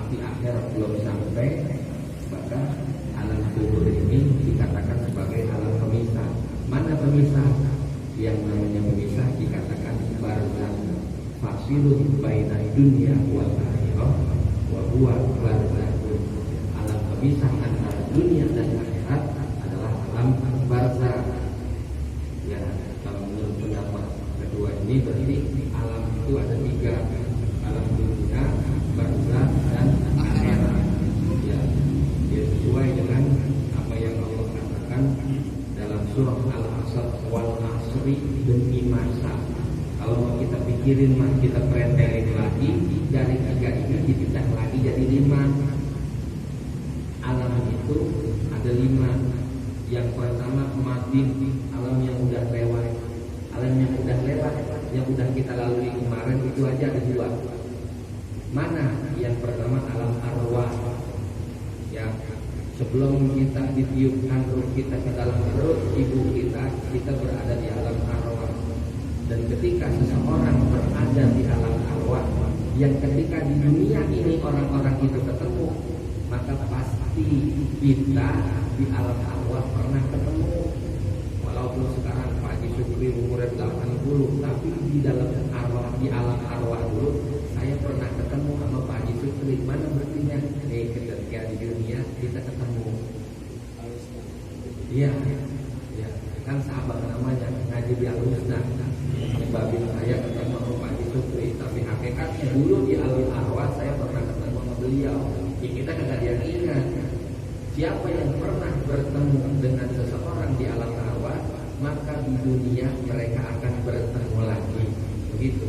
tapi akhirat belum sampai, maka alam kubur ini dikatakan sebagai alam pemisah. Mana pemisah? Yang namanya pemisah dikatakan barzakh, fasilun baina dunya wal akhirah wa huwa barzakh. Alam pemisah antara dunia dan akhirat adalah alam barzakh. Ya, kalau menurut pendapat kedua ini berarti alam itu ada tiga, alam dunia, barzakh, dan akhirat. Ya, dia sesuai dengan apa yang Allah katakan dalam surah Al-Asr, wal asri demi masa. Kalau mau kita pikirin mah kita perentelin lagi dari tiga ini dipecah lagi jadi 5. Alam itu ada 5. Yang pertama mati, alam yang udah lewat. Alam yang udah lewat, yang udah kita lalui kemarin itu aja ada 2. Mana? Yang pertama alam arwah. Ya, sebelum kita ditiupkan ruh kita ke dalam perut ibu kita berada di alam arwah. Dan ketika seseorang berada di alam arwah, yang ketika di dunia ini orang-orang itu ketemu, maka pasti kita di alam arwah pernah ketemu. Walaupun sekarang Pak Haji Syukri umurnya 80, tapi di dalam arwah, di alam arwah dulu saya pernah ketemu sama Pak Haji Syukri. Mana buktinya? Ketika di dunia kita ketemu. Iya, ya, kan sahabat namanya ngaji di Al-Husna. Nyebabin saya ketemu sama Pak Haji Syukri, tapi hakikatnya dulu di alam arwah saya pernah ketemu sama beliau. Ya, kita kagak dia ingat. Siapa yang pernah bertemu dengan seseorang di alam arwah, maka di dunia mereka akan bertemu lagi. Begitu.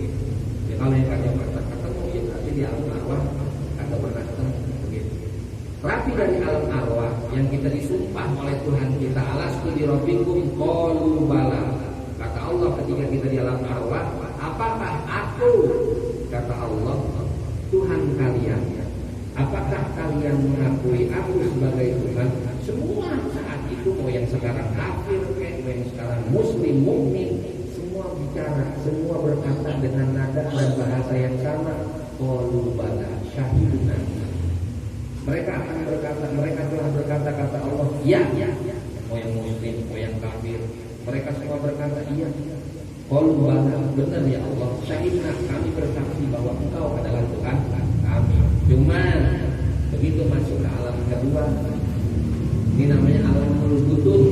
Ya, kalau yang kagak pernah ketemu, ya berarti di alam arwah kagak pernah ketemu. Begitu. Tapi dari alam arwah yang kita disumpah oleh Tuhan kita, alastu bi rabbikum qalu bala. Kata Allah ketika kita di alam arwah, apakah aku? Kata Allah, Tuhan kalian. Apakah kalian mengakui aku sebagai Tuhan? Semua saat itu, mau yang sekarang kafir, mau yang sekarang muslim, mukmin, semua bicara, semua berkata dengan nada dan bahasa yang sama. Qalu bala syahiduna. Mereka akan berkata, mereka telah berkata, kata Allah, ya. Mau yang muslim, mau yang kafir, mereka semua berkata iya. Qalu bala, benar ya Allah, syahidna, kami bersaksi bahwa Engkau adalah Tuhan kami. Cuman begitu masuk ke alam kedua, ini namanya alam butun,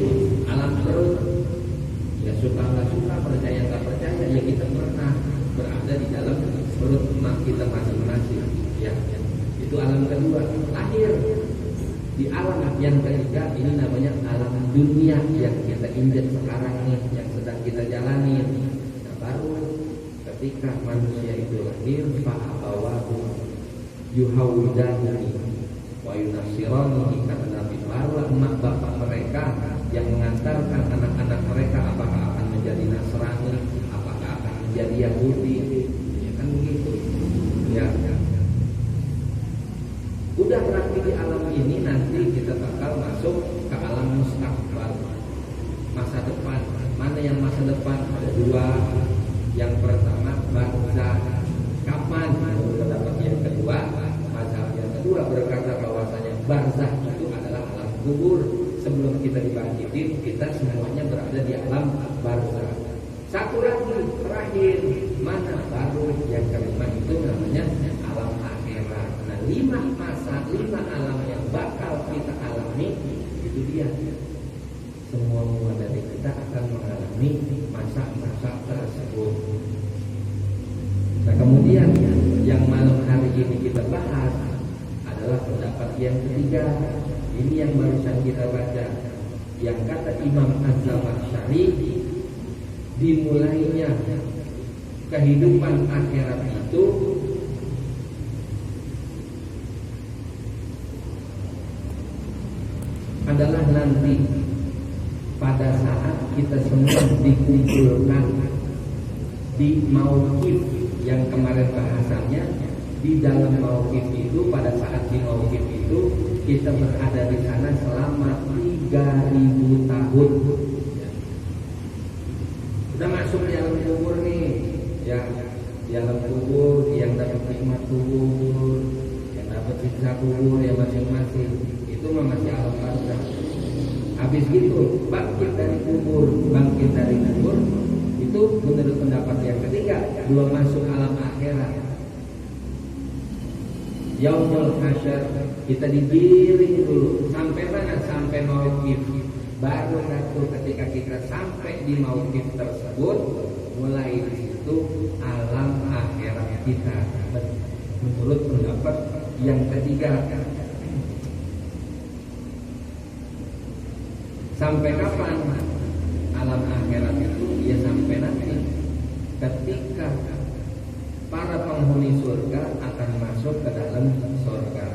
alam perut. Ya suka nggak suka, percaya nggak percaya, ya kita pernah berada di dalam perut emak kita masing-masing. Ya, itu alam kedua. Lahir di alam yang ketiga, ini namanya alam dunia yang kita injak sekarang nih, yang sedang kita jalani. Nah, baru ketika manusia itu lahir, fa'abawahu yuhawidani wa yunasirani, kata Nabi, barulah emak bapak mereka yang mengantarkan anak-anak mereka apakah akan menjadi Nasrani, apakah akan menjadi Yahudi. Ya kan begitu. Ya. Udah berarti di alam ini nanti kita bakal masuk ke alam mustaqbal, masa depan. Mana yang masa depan? Ada 2. Yang pertama barzakh. Kapan? Menurut pendapat yang kedua, mazhab yang kedua berkata bahwasanya barzakh itu adalah alam kubur. Sebelum kita dibangkitin, kita semuanya berada di alam barzakh. Satu lagi terakhir, mana? Baru yang kelima itu namanya alam akhirat. Nah, 5 masa, 5 alam yang bakal kita alami, itu dia. Semua dari kita akan mengalami masa-masa tersebut. Nah, kemudian yang malam hari ini kita bahas adalah pendapat yang ketiga. Ini yang barusan kita baca, yang kata Imam Az-Zamakhsyari, dimulainya kehidupan akhirat itu adalah nanti pada saat kita semua dikumpulkan di mauqif, yang kemarin bahasanya di dalam mauqif itu. Pada saat di mauqif itu kita berada di sana selama 3000 tahun. Udah masuk di alam kubur nih, ya, di alam kubur yang dapat nikmat kubur, yang dapat siksa kubur ya masing-masing. Itu masih alam barzah. Habis itu bangkit dari kubur, itu menurut pendapat yang ketiga belum masuk alam akhirat. Yaumul hasyar kita digiring dulu sampai mana? Sampai mauqif. Baru ketika kita sampai di mauqif tersebut, mulai di situ alam akhirat kita. Menurut pendapat yang ketiga. Sampai kapan alam akhirat itu? Ya sampai nanti ketika para penghuni surga akan masuk ke dalam surga,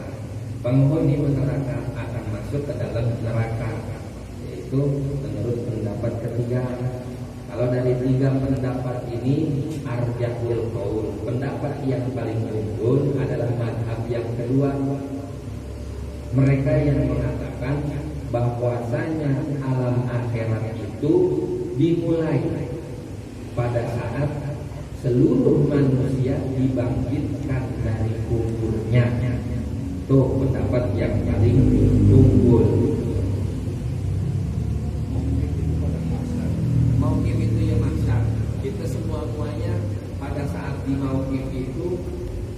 penghuni neraka akan masuk ke dalam neraka. Yaitu menurut pendapat ketiga. Kalau dari tiga pendapat ini, arjahul qaul, pendapat yang paling unggul adalah mazhab yang kedua. Mereka yang mengatakan bahwasanya alam akhirat itu dimulai pada saat seluruh manusia dibangkitkan dari kuburnya. Tuh pendapat yang paling unggul. Mauqif itu ya maksa. Kita semuanya pada saat di mauqif itu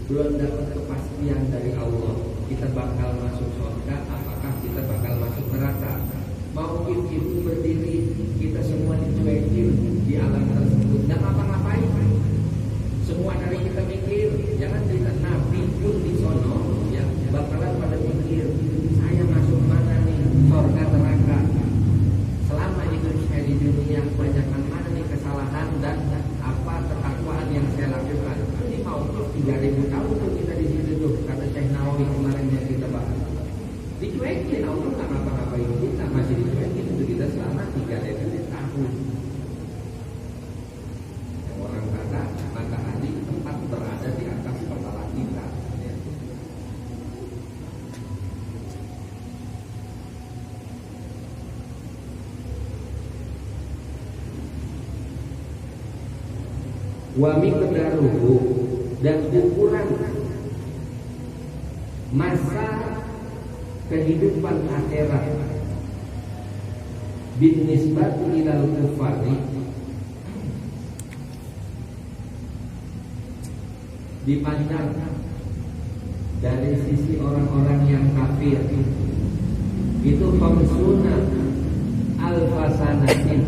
belum dapat kepastian dari Allah. Kita bakal masuk surga, apakah kita bakal masuk neraka. Mauqif itu berdiri, kita semua dicuekin di alam tersebut. Dan apa-ngapain? Semua dari kita mikir, jangan cerita Nabi pun di sono, ya bakalan pada mikir, saya masuk mana nih, surga neraka. Selama hidup saya di dunia, banyakkan mana nih kesalahan dan apa ketakwaan yang saya lakukan. Ini mauqif 3000 tahun tuh kita di situ tuh, kata Syekh Nawawi kemarin yang kita bahas. Dicuekin, Allah nggak ngapa-ngapain kita, masih dicuekin untuk kita selama 3000 tahun. Yang orang kata matahari tempat berada di atas kepala kita. Wa miqdaruhu, dan ukuran masa kehidupan akhirat bin nisbati ilal kufari, dipandang dari sisi orang-orang yang kafir itu khamsuna alfasanatin,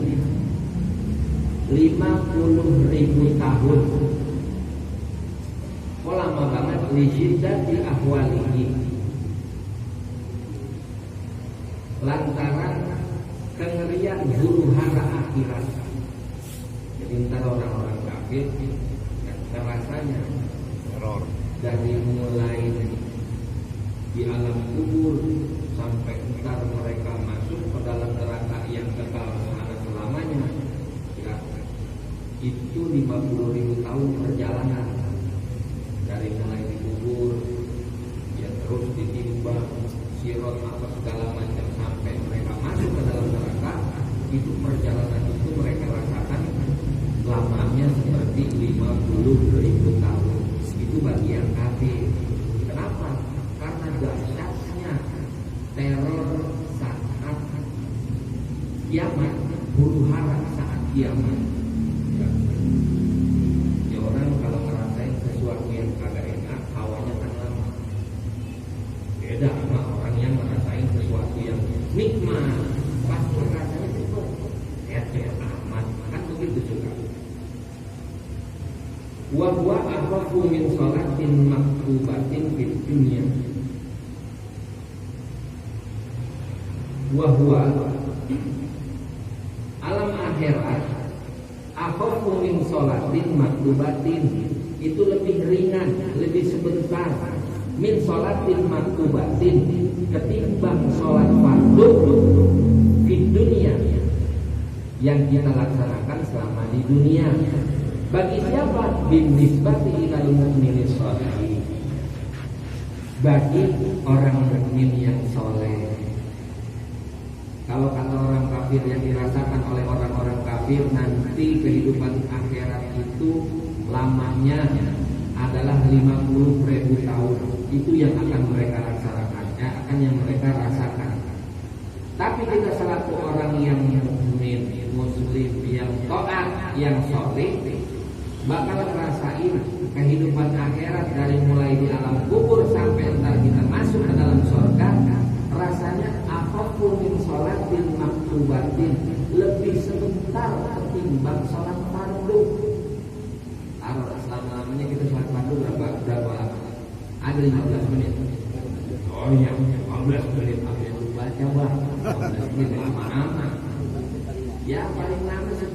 50.000 tahun. Kok lama banget? Li syiddati ahwalihi, lantaran kengerian huru-hara akhirat. Jadi ntar orang-orang kafir rasanya teror dari mulai di alam kubur sampai ntar mereka masuk ke dalam neraka yang kekal selamanya. Ya, itu 50.000 tahun perjalanan dari mulai dikubur, ya terus ditimbang sirot apa segala macam sampai mereka masuk ke dalam neraka. Itu perjalanan itu mereka rasakan lamanya seperti 50.000 tahun. Itu bagi yang kafir. Kenapa? Karena dahsyatnya teror saat kiamat, huru-hara saat kiamat. Ya orang kalau ngerasain sesuatu yang kagak enak, hawanya kan lama. Beda sama orang yang ngerasain sesuatu yang nikmat, pasti rasanya itu sehat-sehat amat. Kan begitu juga. Wa huwa akhafu min sholatin maktubatin fid dunya. Wa huwa alam akhirat akhafu min sholatin maktubatin, itu lebih ringan, lebih sebentar min sholatin maktubatin ketimbang sholat fardu fid dunya yang kita laksanakan selama di dunia. Bagi siapa? Bin nisbati ilal mu'minin sholih, bagi orang mukmin yang soleh. Kalau kata orang kafir, yang dirasakan oleh orang-orang kafir nanti kehidupan akhirat itu lamanya adalah 50.000 tahun. itu yang akan mereka rasakan, akan yang mereka rasakan. Tapi kita selaku orang yang mukmin, muslim, yang taat, yang sholih, bakal rasain kehidupan akhirat dari mulai di alam kubur sampai ntar kita masuk ke dalam surga. Rasanya apapun min sholatin maktubatin, lebih sebentar ketimbang sholat fardu. Taruh selama-lamanya kita sholat fardu berapa lama? Ada 15 menit. Oh iya, 15 menit. Baca bang, 15 menit lama-lama. Ya paling lama 10.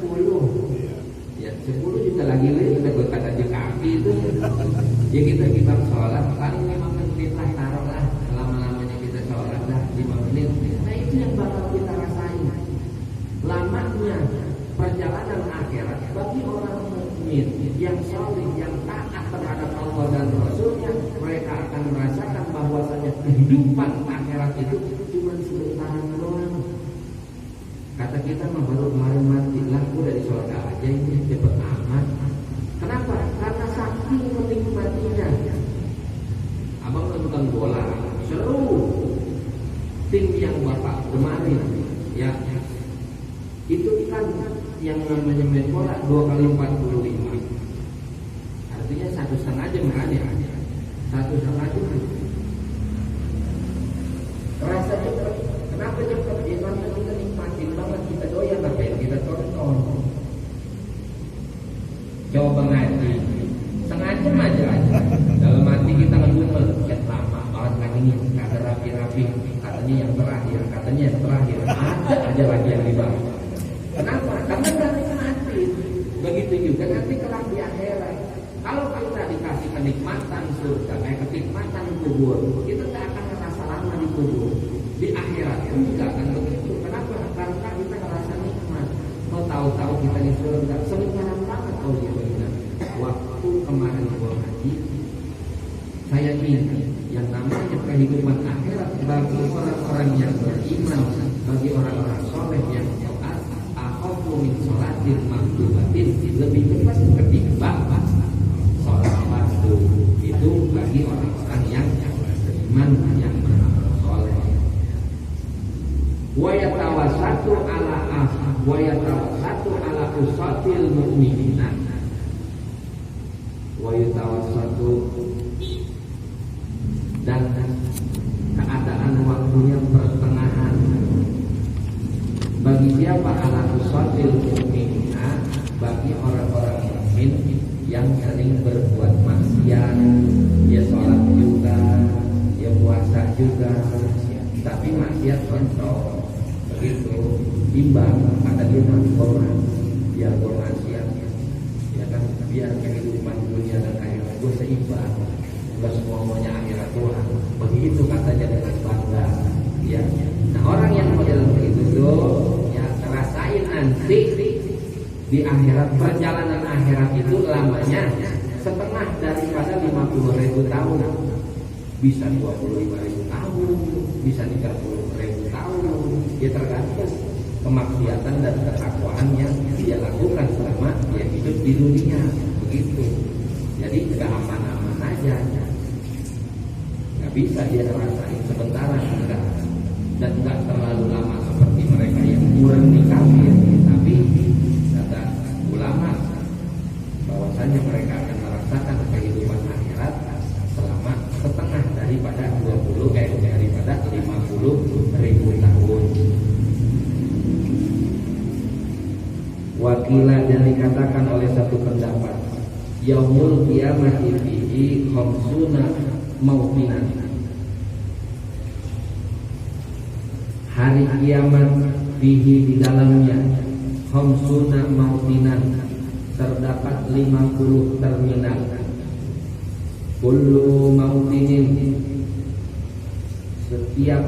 Ya 10 juga lagi kita berkat aja kaki itu. Ya kita sholat paling 5 menit lah, taruh lah. Selama-lamanya kita sholat dah 5 menit. Nah itu yang bakal kita rasain. Lamanya perjalanan akhirat bagi orang mukmin yang sholih, yang taat terhadap Allah dan Rasulnya, mereka akan merasakan bahwasanya kehidupan akhirat itu cuma sebentar doang. Kata kita mah baru kemarin mati, lah udah di surga aja ini cepet amat. Kenapa? Karena saking menikmatinya. Abang nonton bola seru, tim yang bapak kemarin ya itu kan yang namanya main bola 2 kali 45, artinya 1,5 jam kan ya, 1,5 jam. Rasa cepet, kenapa cepet? Ya karena kita nikmatin banget, kita doyan apa yang kita tonton. Coba ngaji, setengah jam aja dalam hati kita ngedumel, ya lama banget kan ini, kata rapi-rapi, katanya yang terakhir, ada aja lagi yang dibahas. Kenapa? Karena kita nikmatin. Begitu juga nanti kelak di akhirat. Kalau kita dikasih kenikmatan surga, kenikmatan kubur, kita tidak akan merasa lama di kubur. Di akhirat pun juga akan begitu. Kenapa? Karena kita merasa nikmat. Mau tahu-tahu kita di surga sebentar banget. Oh ya benar. Waktu kemarin gua haji, saya ingat yang namanya kehidupan akhirat bagi orang-orang yang beriman, bagi orang-orang soleh yang taat, min sholatin maktubatin, lebih cepat ketimbang sholat fardu. Itu bagi orang-orang yang beriman, yang beramal soleh. Wa yatawassatu ala usatil mu'minina. Wa yatawassatu, dan keadaan waktunya pertengahan. Bagi siapa? Ala usatil mu'minina, bagi orang-orang mukmin yang sering berbuat maksiat. Ya sholat juga, ya puasa juga, tapi maksiat kontrol. Begitu imbang, kata dia mah biar gue maksiat, ya kan, biar kehidupan dunia dan akhirat gue seimbang, gak semua maunya akhirat Tuhan. Begitu katanya dengan bangga. Ya, nah orang yang model begitu tuh ya rasain nanti di akhirat. Perjalanan akhirat itu lamanya setengah daripada 50.000 tahun, bisa 25.000 tahun, bisa 30.000 tahun. Ya tergantung kemaksiatan dan ketakwaan yang dia lakukan selama dia hidup di dunia. Begitu. Jadi nggak aman-aman aja, nggak bisa dia rasain sebentar, enggak. Dan enggak terlalu lama seperti mereka yang murni kafir. Tapi kata ulama bahwasanya mereka akan merasakan kehidupan akhirat selama setengah daripada 50.000 tahun. Wakilah, dan dikatakan oleh satu pendapat, yaumul qiyamati fihi khamsuna mautinan. Hari kiamat fihi, di dalamnya, khamsuna mautinan, terdapat 50 terminal. Kullu mautinin, setiap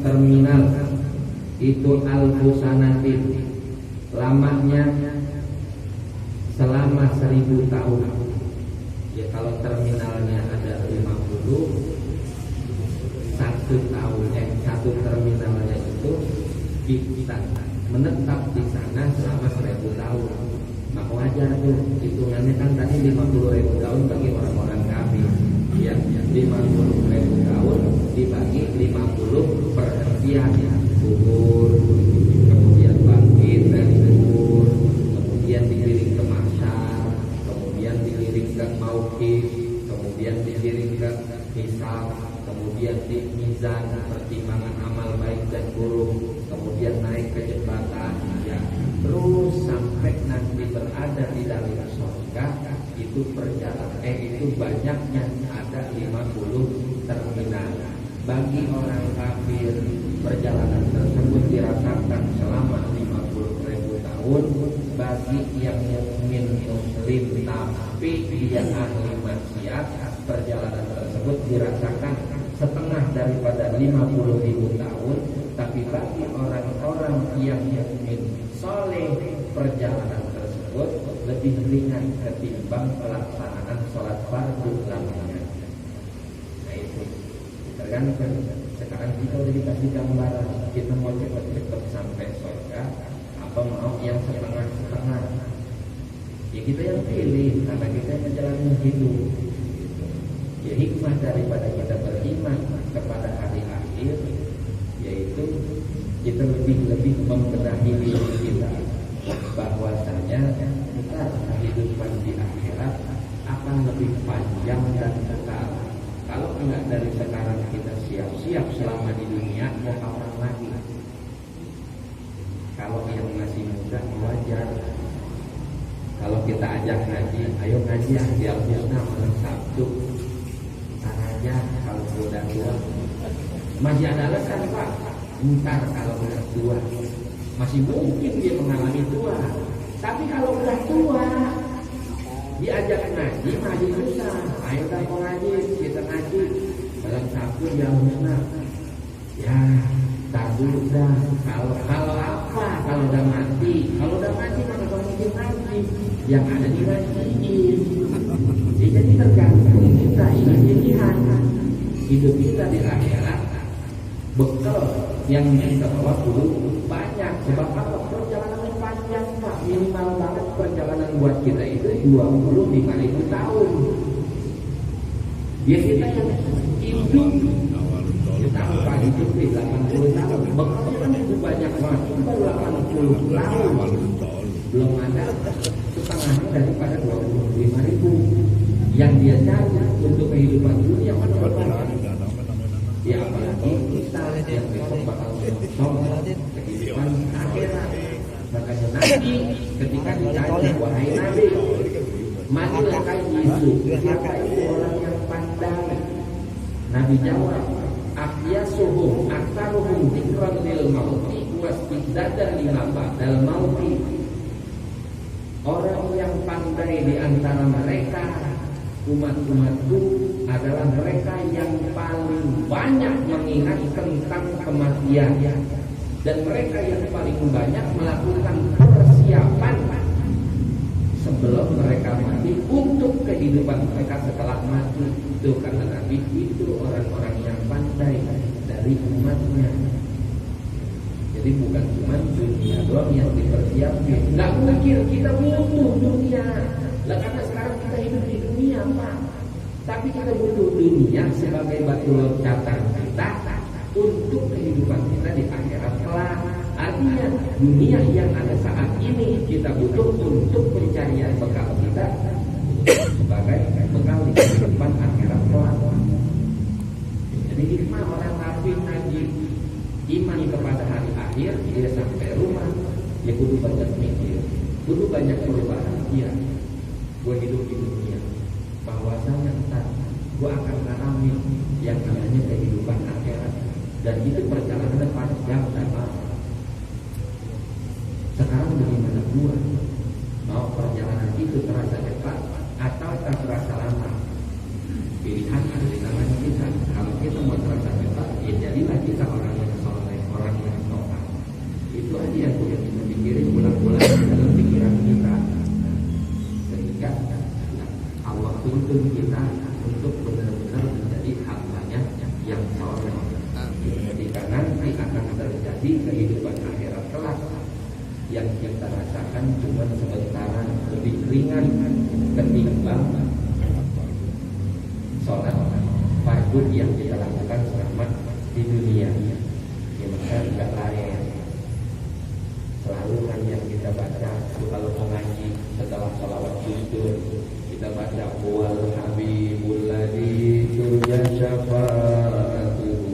terminal itu alfusanatin, lamanya selama 1000 tahun. Ya kalau terminalnya ada 50, satu terminalnya itu kita menetap di sana selama 1000 tahun. Maka wajar tuh hitungannya kan tadi 50.000 tahun bagi orang-orang kafir. Ya, 50.000 tahun dibagi 50 perhentian ya, kubur, kemudian bangkit dari kubur, kemudian dikirim ke mahsyar, kemudian dikirim ke mauqif, kemudian dikirim ke hisab, kemudian di mizan pertimbangan amal baik dan buruk, kemudian naik ke jembatan ya, terus sampai nanti berada di dalam surga. Itu perjalanan itu banyaknya ada 50 terminal. Bagi orang kafir perjalanan tersebut dirasakan selama 50.000 tahun. Bagi yang mukmin muslim tapi dia ahli maksiat, perjalanan tersebut dirasakan setengah daripada 50.000 tahun. Tapi bagi orang-orang yang mukmin soleh, perjalanan tersebut lebih ringan ketimbang pelaksanaan sholat fardu lamanya. Nah itu tergantung. Sekarang kita udah dikasih gambaran, kita mau cepat-cepat sampai surga apa mau yang setengah-setengah. Ya kita yang pilih karena kita yang menjalani hidup. Ya hikmah daripada kita beriman kepada hari akhir, yaitu kita lebih membenahi diri kita bahwasanya kehidupan di akhirat akan lebih panjang dan kekal. Kalau enggak dari sekarang kita siap-siap selama di dunia, mau kapan lagi? Kalau yang masih muda wajar. Kalau kita ajak ngaji, ayo ngaji di Al-Husna malam Sabtu. Ntar aja kalau udah tua. Masih ada alasan Pak. Ntar kalau udah tua, masih mungkin dia mengalami tua. Tapi kalau udah tua, diajak ngaji masih susah. Ayo kita ngaji, kita ngaji malam Sabtu di Al-Husna. Ya, tar dulu dah. Kalau apa? Kalau udah mati, mana mungkin ngaji? Yang ada di ngajiin. Jadi tergantung kita ini pilihan. Hidup kita di akhirat bekal yang kita bawa dulu banyak. Sebab apa? Perjalanan panjang Pak. Minimal banget perjalanan buat kita itu 25.000 tahun. Dia kita yang hidup kita lupa hidup di 80 tahun. Bekalnya kan itu banyak banget. Cuma 80 tahun. Belum ada setengahnya daripada 25.000 yang dia cari untuk kehidupan dunia banyak. Ya apalagi kita yang besok bakal menyongsong kehidupan akhirat. Makanya Nabi ketika ditanya, wahai Nabi, manilah itu? Siapa itu orang yang pandai? Nabi jawab, akyasuhum aktaruhum dzikran lil mauti wastidadan lima ba'dal mauti. Orang yang pandai di antara mereka umat-umatku adalah mereka yang paling banyak mengingat tentang kematian, dan mereka yang paling banyak melakukan persiapan sebelum mereka mati untuk kehidupan mereka setelah mati. Itu kata Nabi, itu orang-orang yang pandai dari umatnya. Jadi bukan cuma dunia doang yang dipersiapkan. Nggak mungkin kita butuh dunia. Lah karena sekarang kita hidup di dunia Pak. Tapi kita butuh dunia sebagai batu loncatan kita untuk kehidupan kita di akhirat kelak. Artinya dunia yang ada saat ini kita butuh untuk pencarian bekal kita sebagai bekal di kehidupan akhirat kelak. Jadi hikmah orang kafir ngaji iman kepada hari akhir, dia sampai rumah dia kudu banyak mikir, kudu banyak perubahan. Iya, gue hidup di dunia bahwasanya entar gue akan mengalami yang namanya kehidupan akhirat, dan itu perjalanan panjang dan lama. Sekarang bagaimana gue mau perjalanan itu terasa cepat atau terasa lama? Pilihan ada di tangan kita. Kalau kita mau terasa cepat, ya jadilah kita orang yang soleh, orang yang tobat. Itu aja yang kita pikirin bulan-bulan dalam pikiran kita. Sehingga Allah tuntun kita untuk benar-benar menjadi hambanya yang soleh. Ketika nanti akan terjadi kehidupan akhirat kelak yang kita rasakan cuma sementara, lebih ringan ketimbang sholat yang kita lakukan selama di dunia. Ya maka tidak lain. Selalu kan yang kita baca kalau mengaji setelah salawat Ghostur kita baca wal habibul ladzi turja syafa'atuhu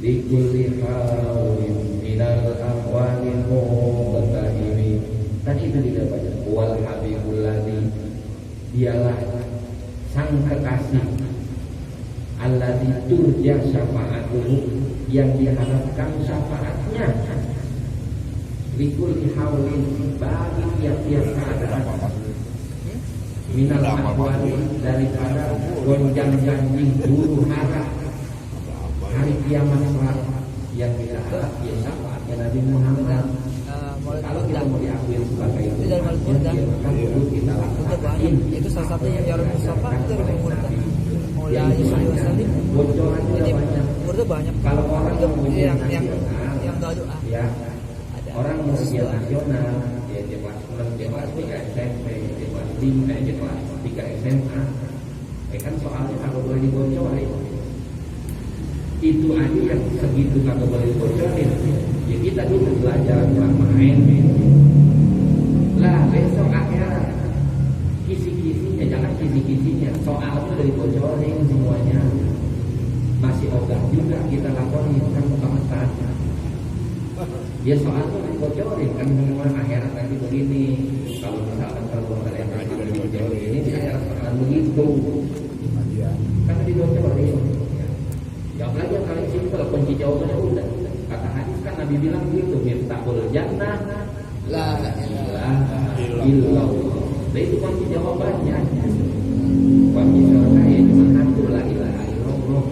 li kulli hawlin minal aqwalil mubatahimi. Tadi itu kita baca wal habibul ladzi, dialah sang kekasih alladzi turja syafa'atuhu, yang diharapkan syafaatnya likul haulin, bagi tiap-tiap keadaan, minal ahwali, daripada gonjang-ganjing huru hara hari kiamat kelak, yang kita harap ya syafaatnya Nabi Muhammad. Kalau kita mau diakui sebagai umat, kita lakukan. Itu salah satu yang jarang Mustafa itu bocoran juga banyak. Banyak. Kalau orang yang doa ya, orang mau ujian nasional, dia kelas 6, dia kelas 3 SMP, dia kelas 5, dia kelas 3 SMA. Kan soalnya kalau boleh dibocorin, itu aja yang segitu kalau boleh dibocorin. Ya kita dulu belajar main. Lah besok akhirat kisi-kisinya, jangan kisi-kisinya, soalnya udah dibocorin semuanya. Masih ogah juga kita laporin kan kebangsaan. Ya soalnya dibocorin kan semua akhirat nanti begini. Kalau misalkan kalau kalian dibocorin ini di akhirat bakalan begitu. Kan dibocorin. Ya apalagi yang paling simpel, kunci jawabannya udah. Kata hadis kan Nabi bilang gitu, miftahul jannah la ilaha illallah. Nah itu kunci jawabannya. Kunci surga ya cuma satu, la ilaha illallah.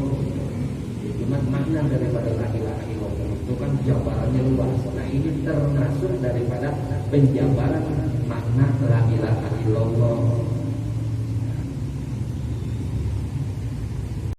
Cuma makna daripada la ilaha illallah itu kan jabarannya luas. Nah ini termasuk daripada penjabaran makna la ilaha illallah.